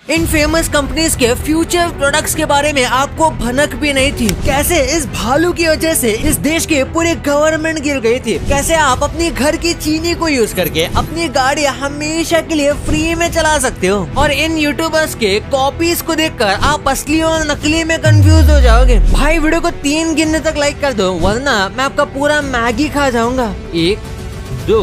इन famous companies के future products के बारे में आपको भनक भी नहीं थी। कैसे इस भालू की वजह से इस देश के पूरे गवर्नमेंट गिर गई थी। कैसे आप अपनी घर की चीनी को यूज करके अपनी गाड़ी हमेशा के लिए फ्री में चला सकते हो। और इन यूट्यूबर्स के कॉपीज को देखकर आप असली और नकली में कंफ्यूज हो जाओगे। भाई वीडियो को 3 गिनने तक लाइक कर दो, वरना मैं आपका पूरा मैगी खा जाऊंगा। 1 2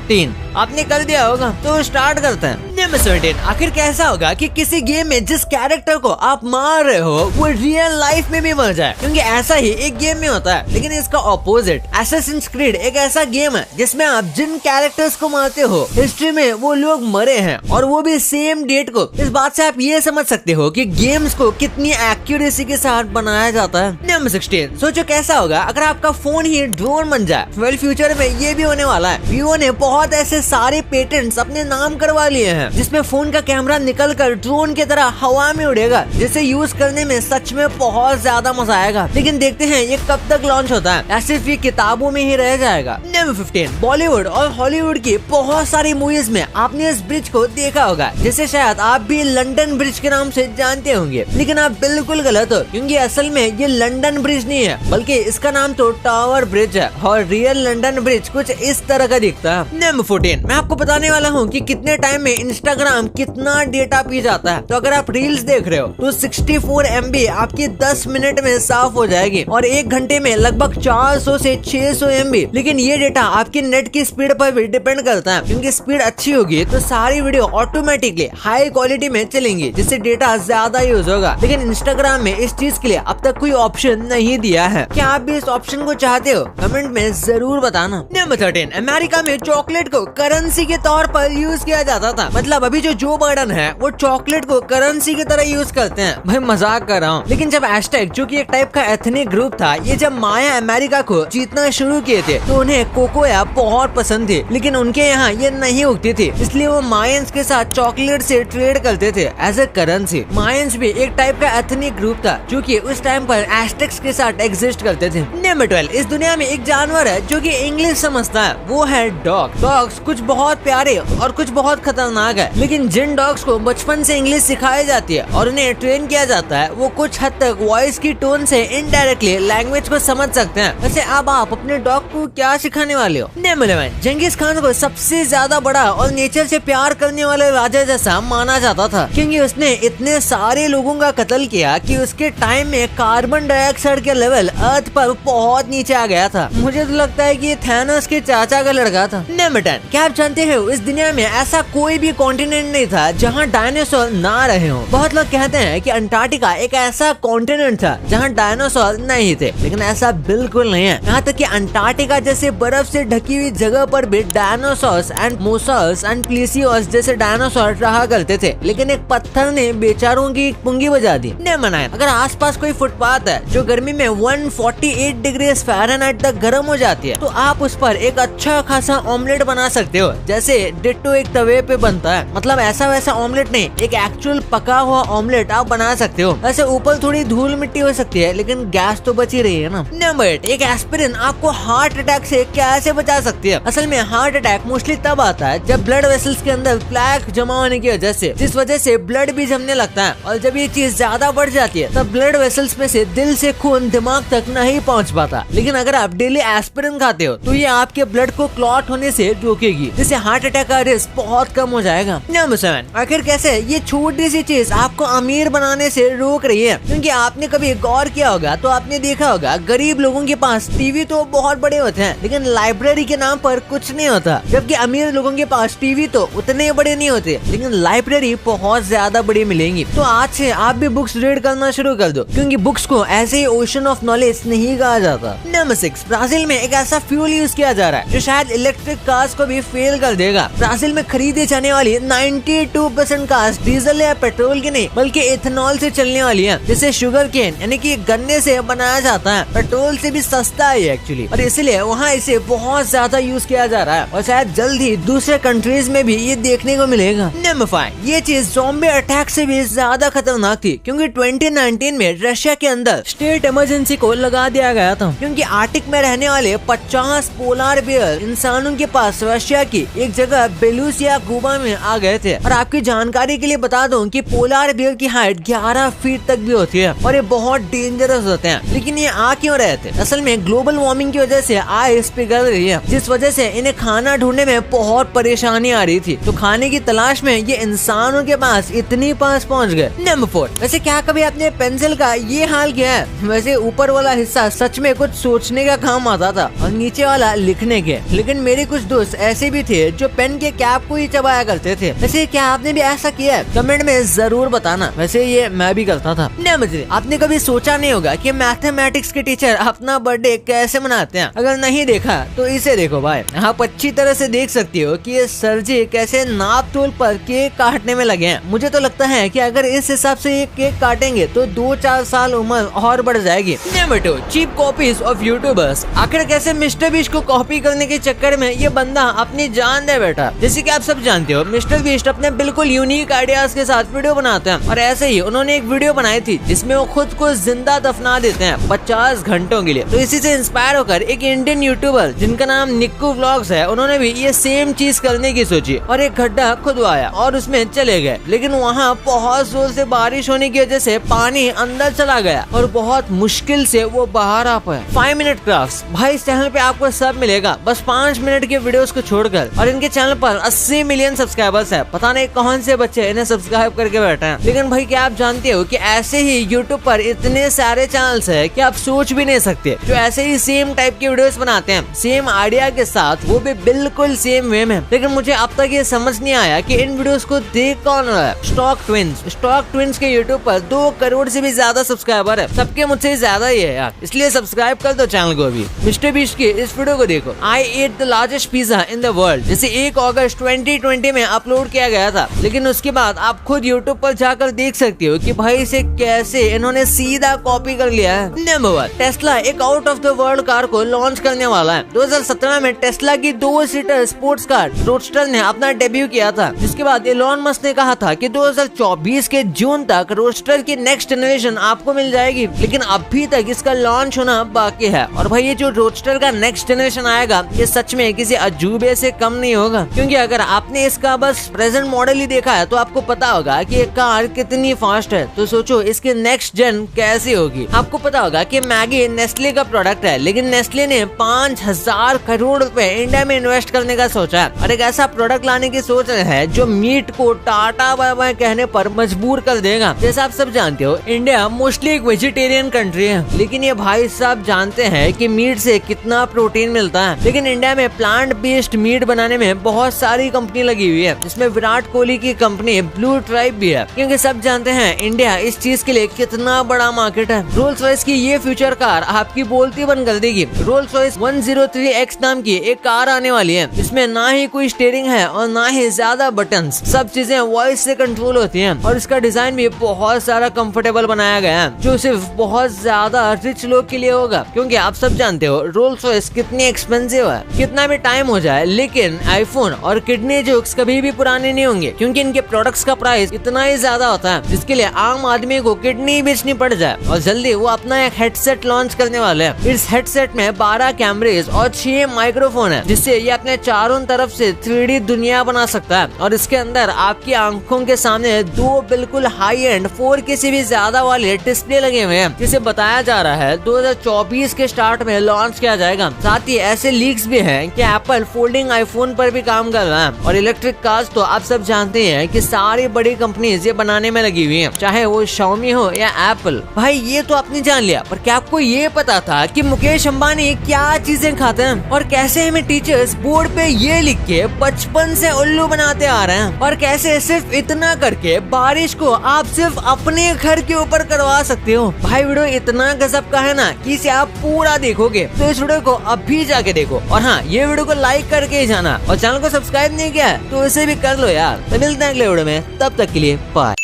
3 आपने कर दिया होगा, तो स्टार्ट करते हैं। नंबर 17, आखिर कैसा होगा कि किसी गेम में जिस कैरेक्टर को आप मार रहे हो वो रियल लाइफ में भी मर जाए, क्योंकि ऐसा ही एक गेम में होता है। लेकिन इसका ऑपोजिट असैसिन्स क्रीड एक ऐसा गेम है जिसमें आप जिन कैरेक्टर्स को मारते हो हिस्ट्री में वो लोग मरे हैं, और वो भी सेम डेट को। इस बात से आप ये समझ सकते हो कि गेम्स को कितनी एक्यूरेसी के साथ बनाया जाता है। नंबर 16, सोचो कैसा होगा अगर आपका फोन ही ड्रोन बन जाए। वेल फ्यूचर में ये भी होने वाला है। वीवो ने बहुत ऐसे सारे पेटेंट्स अपने नाम करवा लिए हैं जिसमें फोन का कैमरा निकलकर ड्रोन की तरह हवा में उड़ेगा, जिसे यूज करने में सच में बहुत ज्यादा मजा आएगा। लेकिन देखते हैं ये कब तक लॉन्च होता है, या सिर्फ ये किताबों में ही रह जाएगा। नंबर 15, बॉलीवुड और हॉलीवुड की बहुत सारी मूवीज में आपने इस ब्रिज को देखा होगा, जिसे शायद आप भी लंदन ब्रिज के नाम से जानते होंगे। लेकिन आप बिल्कुल गलत हो, क्योंकि असल में ये लंदन ब्रिज नहीं है, बल्कि इसका नाम तो टावर ब्रिज है। और रियल लंदन ब्रिज कुछ इस तरह का दिखता है। नंबर 14, मैं आपको बताने वाला हूँ कि कितने टाइम में इंस्टाग्राम कितना डेटा पी जाता है। तो अगर आप रील्स देख रहे हो तो 64 MB आपकी 10 मिनट में साफ हो जाएगी, और 1 घंटे में लगभग 400 से 600 MB। लेकिन ये डेटा आपकी नेट की स्पीड पर भी डिपेंड करता है, क्योंकि स्पीड अच्छी होगी तो सारी वीडियो ऑटोमेटिकली हाई क्वालिटी में चलेंगी, जिससे डेटा ज्यादा यूज होगा। लेकिन इंस्टाग्राम में इस चीज के लिए अब तक कोई ऑप्शन नहीं दिया है। क्या आप भी इस ऑप्शन को चाहते हो? कमेंट में जरूर बताना। नंबर 13, अमेरिका में चॉकलेट को करेंसी के तौर पर यूज किया जाता था। मतलब अभी जो बाइडेन है वो चॉकलेट को करेंसी की तरह यूज करते हैं। भाई मजाक कर रहा हूँ। लेकिन जब हैशटैग, जो कि एक टाइप का एथनिक ग्रुप था, ये जब माया अमेरिका को जीतना शुरू किए थे तो उन्हें कोकोया बहुत पसंद थी। लेकिन उनके यहाँ ये नहीं उगती थी, इसलिए वो मायंस के साथ चॉकलेट से ट्रेड करते थे एज ए करेंसी। मायंस भी एक टाइप का एथनिक ग्रुप था जो कि उस टाइम पर एस्टेक्स के साथ एग्जिस्ट करते थे। नंबर 12, इस दुनिया में एक जानवर है जो कि इंग्लिश समझता है, वो है डॉग। डॉग्स कुछ बहुत प्यारे और कुछ बहुत खतरनाक है, लेकिन जिन डॉग्स को बचपन से इंग्लिश सिखाई जाती है और उन्हें ट्रेन किया जाता है, वो कुछ हद तक वॉइस की टोन से इनडायरेक्टली लैंग्वेज को समझ सकते हैं। वैसे अब आप अपने डॉग को क्या सिखाने वाले हो? नंबर 11, जंगीज खान को सबसे ज्यादा बड़ा और नेचर से प्यार करने वाले राजा जैसा माना जाता था, क्योंकि उसने इतने सारे लोगों का कत्ल किया कि उसके टाइम में कार्बन डाइऑक्साइड के लेवल अर्थ पर बहुत नीचे आ गया था। मुझे तो लगता है कि ये थैनोस के चाचा का लड़का था। नंबर 10, क्या आप जानते हो इस दुनिया में ऐसा कोई भी कॉन्टिनेंट नहीं था जहाँ डायनासोर ना रहे हो। बहुत लोग कहते हैं कि अंटार्कटिका एक ऐसा कॉन्टिनेंट था जहाँ डायनासोर नहीं थे, लेकिन ऐसा बिल्कुल नहीं है। यहाँ तक कि अंटार्कटिका जैसे बर्फ से ढकी हुई जगह पर भी डायनासोर्स एंड मोसस एंड प्लीसियोस जैसे डायनासोर रहा करते थे, लेकिन एक पत्थर ने बेचारों की पुंगी बजा दी। नंबर 9, अगर आसपास कोई फुटपाथ है जो गर्मी में 148 डिग्री फ़ारेनहाइट तक गर्म हो जाती है, तो आप उस पर एक अच्छा खासा ऑमलेट बना सकते हो, जैसे डिट्टो एक तवे पे बनता है। मतलब ऐसा वैसा ऑमलेट नहीं, एक एक्चुअल पका हुआ ऑमलेट आप बना सकते हो। वैसे ऊपर थोड़ी धूल मिट्टी हो सकती है, लेकिन गैस तो बची रही है ना। नंबर 8, एक एस्पिरिन आपको हार्ट अटैक से कैसे बचा सकती है? असल में हार्ट अटैक मोस्टली तब आता है जब ब्लड वेसल्स के अंदर प्लेक जमा होने की वजह से, जिस वजह से ब्लड भी जमने लगता है, और जब ये चीज ज्यादा बढ़ जाती है तब ब्लड वेसल्स में से दिल से खून दिमाग तक नहीं पहुंच पाता। लेकिन अगर आप डेली एस्पिरिन खाते हो तो ये आपके ब्लड को क्लॉट होने से रोकेगी, जिससे हार्ट अटैक का रिस्क बहुत कम हो जाएगा। नंबर 7, आखिर कैसे ये छोटी सी चीज आपको अमीर बनाने से रोक रही है? क्योंकि आपने कभी गौर किया होगा तो आपने देखा होगा गरीब लोगों के पास टीवी तो बहुत बड़े होते हैं, लेकिन लाइब्रेरी के नाम पर कुछ नहीं होता। जबकि अमीर लोगों के पास टीवी तो उतने बड़े नहीं होते, लेकिन लाइब्रेरी बहुत ज्यादा बड़ी मिलेंगी। तो आज से आप भी बुक्स रीड करना शुरू कर दो, क्योंकि बुक्स को ऐसे ही ओशन ऑफ नॉलेज नहीं कहा जाता। नंबर 6, ब्राजील में एक ऐसा फ्यूल यूज किया जा रहा है जो शायद इलेक्ट्रिक कार्स को भी फेल कर देगा। ब्राजील में खरीदे जाने वाली 92% कार्स डीजल या पेट्रोल की नहीं बल्कि इथेनॉल से चलने वाली है, जिसे शुगर केन यानी कि गन्ने से बनाया जाता है। पेट्रोल से भी सस्ता है एक्चुअली, और इसलिए वहाँ इसे बहुत ज्यादा यूज किया जा रहा है, और शायद जल्द ही दूसरे कंट्रीज में भी ये देखने को मिलेगा। नंबर 5, ये चीज ज़ॉम्बी अटैक से भी ज्यादा खतरनाक थी, क्योंकि 2019 में रशिया के अंदर स्टेट इमरजेंसी को लगा दिया गया था, क्योंकि आर्टिक में रहने वाले 50 पोलार बियर इंसानों के पास रशिया रशिया की एक जगह बेलूसिया कुबा में आ गए थे। और आपकी जानकारी के लिए बता दूं कि पोलार बियर की हाइट 11 फीट तक भी होती है और ये बहुत डेंजरस होते हैं। लेकिन ये आ क्यों रहे थे? असल में ग्लोबल वार्मिंग की वजह से आइस पिघल रही है, जिस वजह से इन्हें खाना ढूंढने में बहुत परेशानी आ रही थी। तो खाने की तलाश में ये इंसानों के पास इतनी पास पहुंच गए। नंबर 4, वैसे क्या कभी आपने पेंसिल का ये हाल किया है? वैसे ऊपर वाला हिस्सा सच में कुछ सोचने का काम आता था और नीचे वाला लिखने के। लेकिन मेरे कुछ दोस्त ऐसे भी थे जो पेन के कैप को ही चबाया करते थे। वैसे क्या आपने भी ऐसा किया है? कमेंट में जरूर बताना। वैसे ये मैं भी करता था। नंबर 3, आपने कभी सोचा नहीं होगा कि मैथमेटिक्स के टीचर अपना बर्थडे कैसे मनाते हैं? अगर नहीं देखा तो इसे देखो भाई। आप अच्छी तरह से देख सकती हो कि ये सर जी कैसे नाप तोल पर केक काटने में लगे हैं। मुझे तो लगता है कि अगर इस हिसाब से ये केक काटेंगे तो 2-4 साल उम्र और बढ़ जाएगी। Number 2, cheap copies of YouTubers. आखिर कैसे मिस्टर बीस्ट को कॉपी करने के चक्कर में ये बंदा अपनी जान दे बैठा। जैसे कि आप सब जानते हो, मिस्टर बीस्ट अपने बिल्कुल यूनिक आइडियाज के साथ वीडियो बनाते हैं और ऐसे ही उन्होंने एक वीडियो बनाई थी जिसमें वो खुद को जिंदा दफना देते हैं 50 घंटों के लिए। तो इसी से इंस्पायर होकर एक इंडियन यूट्यूबर जिनका नाम निक्कू व्लॉग्स है, उन्होंने भी ये सेम चीज करने की सोची और एक गड्ढा खुदवाया और उसमें चले गए। लेकिन वहाँ बहुत जोर से बारिश होने की वजह से पानी अंदर चला गया और बहुत मुश्किल से वो बाहर आ पाए। 5 मिनट क्राफ्ट्स, भाई इस चैनल पे आपको सब मिलेगा बस 5 मिनट के वीडियोस को छोड़कर। और इनके चैनल पर 80 मिलियन सब्सक्राइबर्स है। पता नहीं कौन से बच्चे इन्हें सब्सक्राइब करके बैठे हैं। लेकिन भाई क्या आप जानते हो कि ऐसे ही यूट्यूब पर इतने सारे चैनल्स है कि आप सोच भी नहीं सकते जो ऐसे ही सेम टाइप के वीडियोस बनाते हैं, सेम आइडिया के साथ, वो भी बिल्कुल सेम वे में। लेकिन मुझे अब तक ये समझ नहीं आया कि इन वीडियोस को देख कौन रहा है। स्टॉक ट्विंस के यूट्यूब पर 2 करोड़ से भी ज्यादा सब्सक्राइबर है। सबके मुझसे ज्यादा ही है यार, इसलिए सब्सक्राइब कर दो चैनल को भी। मिस्टर बीस्ट की इस वीडियो को देखो। I ate the largest pizza in the world, जिसे 1 अगस्त 2020 में अपलोड किया गया था। लेकिन उसके बाद आप खुद यूट्यूब पर जाकर देख सकते हो कि भाई इसे कैसे इन्होंने सीधा कॉपी कर लिया है। नंबर 1, टेस्ला एक out of the world car को लॉन्च करने वाला है। 2017 में टेस्ला की 2 सीटर स्पोर्ट्स कार रोडस्टर ने अपना डेब्यू किया था, जिसके बाद एलोन मस्क ने कहा था कि 2024 के जून तक रोडस्टर की नेक्स्ट जनरेशन आपको मिल जाएगी। लेकिन अभी तक इसका लॉन्च होना बाकी है। और भाई ये जो रोडस्टर का नेक्स्ट जनरेशन आएगा, ये सच में किसी अजूबे से कम नहीं होगा। क्योंकि अगर आपने इसका बस प्रेजेंट मॉडल ही देखा है तो आपको पता होगा कि ये कार कितनी फास्ट है। तो सोचो इसकी नेक्स्ट जन कैसी होगी। आपको पता होगा कि मैगी नेस्ले का प्रोडक्ट है, लेकिन नेस्ले ने 5000 करोड़ रुपए इंडिया में इन्वेस्ट करने का सोचा है और एक ऐसा प्रोडक्ट लाने की सोच रहे हैं जो मीट को टाटा बाय बाय कहने पर मजबूर कर देगा। जैसा आप सब जानते हो, इंडिया मोस्टली एक वेजिटेरियन कंट्री है, लेकिन ये भाई साहब जानते हैं कि मीट से कितना प्रोटीन मिलता है। लेकिन इंडिया में प्लांट बेस्ड मीट बनाने में बहुत सारी कंपनी लगी हुई है, जिसमें विराट कोहली की कंपनी ब्लू ट्राइब भी है। क्योंकि सब जानते हैं इंडिया इस चीज के लिए कितना बड़ा मार्केट है। रोल्स रॉयस की ये फ्यूचर कार आपकी बोलती बंद कर देगी। रोल्स रॉयस 103X नाम की एक कार आने वाली है, जिसमें ना ही कोई स्टीयरिंग है और ना ही ज्यादा बटन्स, सब चीजें वॉइस से कंट्रोल होती हैं। और इसका डिजाइन भी बहुत सारा कंफर्टेबल बनाया गया है, जो सिर्फ बहुत ज्यादा रिच लोग के लिए होगा। क्योंकि आप सब जानते हो रोल्स रॉयस कितनी एक्सपेंसिव है। कितना भी टाइम हो जाए, लेकिन आईफोन और किडनी जोक्स कभी भी पुराने नहीं होंगे, क्योंकि इनके प्रोडक्ट्स का प्राइस इतना ही ज्यादा होता है जिसके लिए आम आदमी को किडनी बेचनी पड़ जाए। और जल्दी वो अपना एक हेडसेट लॉन्च करने वाले हैं। इस हेडसेट में 12 कैमरेज और 6 माइक्रोफोन है, जिससे ये अपने चारों तरफ से 3D दुनिया बना सकता है। और इसके अंदर आपकी आंखों के सामने 2 बिल्कुल हाई एंड 4K से भी ज्यादा वाले डिस्प्ले लगे हुए हैं, जिसे बताया जा रहा है 2024 के स्टार्ट में लॉन्च किया जाएगा। साथ ही ऐसे लीक्स भी हैं कि एप्पल फोल्डिंग आईफोन पर भी काम कर रहा है। और इलेक्ट्रिक कार्स तो आप सब जानते हैं कि सारी बड़ी कंपनीज ये बनाने में लगी हुई हैं, चाहे वो Xiaomi हो या एप्पल। भाई ये तो आपने जान लिया, पर क्या आपको ये पता था कि मुकेश अंबानी क्या चीजें खाते हैं और कैसे हमें टीचर्स बोर्ड पे ये लिख के बचपन से उल्लू बनाते आ रहे हैं, और कैसे सिर्फ इतना करके बारिश को आप सिर्फ अपने घर के ऊपर करवा सकते हो। भाई वीडियो इतना गजब का है ना कि इसे आप पूरा देखोगे तो इस वीडियो को अभी जाके देखो। और हाँ, ये वीडियो को लाइक करके ही जाना, और चैनल को सब्सक्राइब नहीं किया है तो इसे भी कर लो यार। तो मिलते हैं अगले वीडियो में, तब तक के लिए बाय।